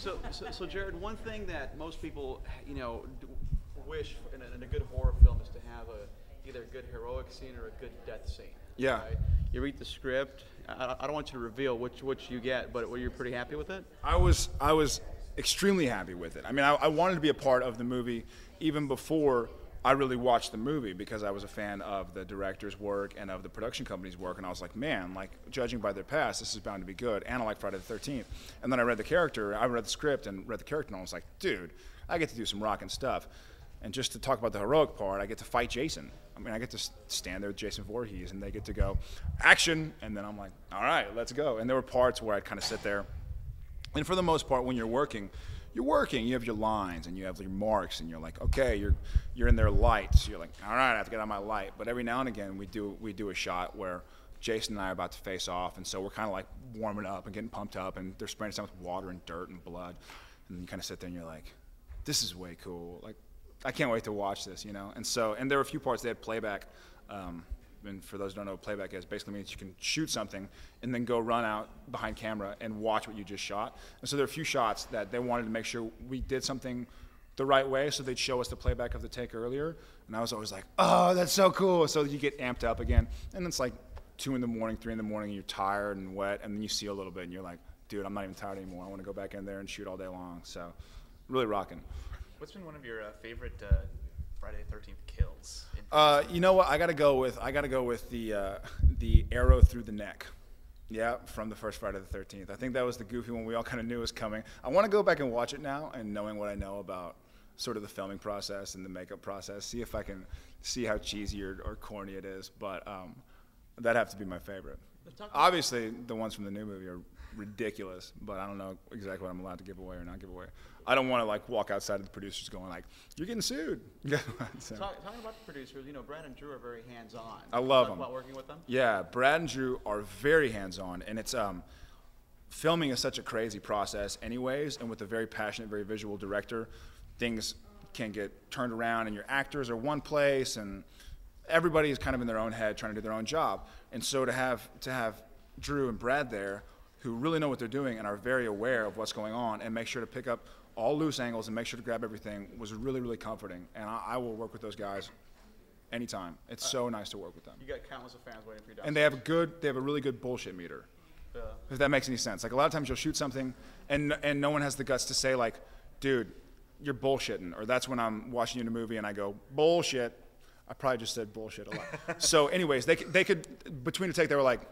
So Jared, one thing that most people, wish in a good horror film is to have either a good heroic scene or a good death scene. Yeah. Right? You read the script. I don't want you to reveal which you get, but were you pretty happy with it? I was extremely happy with it. I mean, I wanted to be a part of the movie even before I really watched the movie because I was a fan of the director's work and of the production company's work, and I was like, man, like, judging by their past, this is bound to be good, and I like Friday the 13th. And then I read the script and read the character, and I was like, dude, I get to do some rockin' stuff. And just to talk about the heroic part, I get to fight Jason. I mean, I get to stand there with Jason Voorhees, and they get to go, action, and then I'm like, all right, let's go. And there were parts where I'd kind of sit there, and for the most part, when you're working, you have your lines, and you have your marks, and you're like, okay, you're in their lights. You're like, all right, I have to get on my light. But every now and again, we do a shot where Jason and I are about to face off, and so we're kind of like warming up and getting pumped up, and they're spraying us down with water and dirt and blood, and you kind of sit there and you're like, this is way cool. Like, I can't wait to watch this, And there were a few parts they had playback. And for those who don't know what playback is, basically means you can shoot something and then go run out behind camera and watch what you just shot. And so there are a few shots that they wanted to make sure we did something the right way, so they'd show us the playback of the take earlier. And I was always like, oh, that's so cool. So you get amped up again. And it's like 2 in the morning, 3 in the morning, and you're tired and wet, and then you see a little bit, and you're like, dude, I'm not even tired anymore. I want to go back in there and shoot all day long. So really rocking. What's been one of your favorite Friday the 13th kills? You know what? I gotta go with the arrow through the neck. Yeah, from the first Friday the 13th. I think that was the goofy one we all kind of knew was coming. I want to go back and watch it now, and knowing what I know about sort of the filming process and the makeup process, see if I can see how cheesy or corny it is. But that'd have to be my favorite. Obviously, the ones from the new movie are ridiculous, but I don't know exactly what I'm allowed to give away or not give away. I don't want to like walk outside of the producers going like, "You're getting sued." So. Talking about the producers, Brad and Drew are very hands-on. I love them. About working with them. Yeah, Brad and Drew are very hands-on, and it's filming is such a crazy process, anyways. And with a very passionate, very visual director, things can get turned around, and your actors are one place, and everybody is kind of in their own head trying to do their own job. And so to have Drew and Brad there, who really know what they're doing and are very aware of what's going on and make sure to pick up all loose angles and make sure to grab everything, was really, really comforting. And I will work with those guys anytime. It's so nice to work with them. You got countless of fans waiting for you downstairs. And they have a really good bullshit meter. Yeah. If that makes any sense. Like, a lot of times you'll shoot something and no one has the guts to say, like, dude, you're bullshitting. Or that's when I'm watching you in a movie and I go, bullshit. I probably just said bullshit a lot. So anyways, they could, between a take, they were like,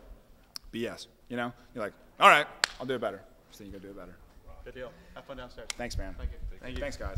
BS, You're like, all right, I'll do it better. So then you go do it better. Good deal. Have fun downstairs. Thanks, man. Thank you. Thanks, guys.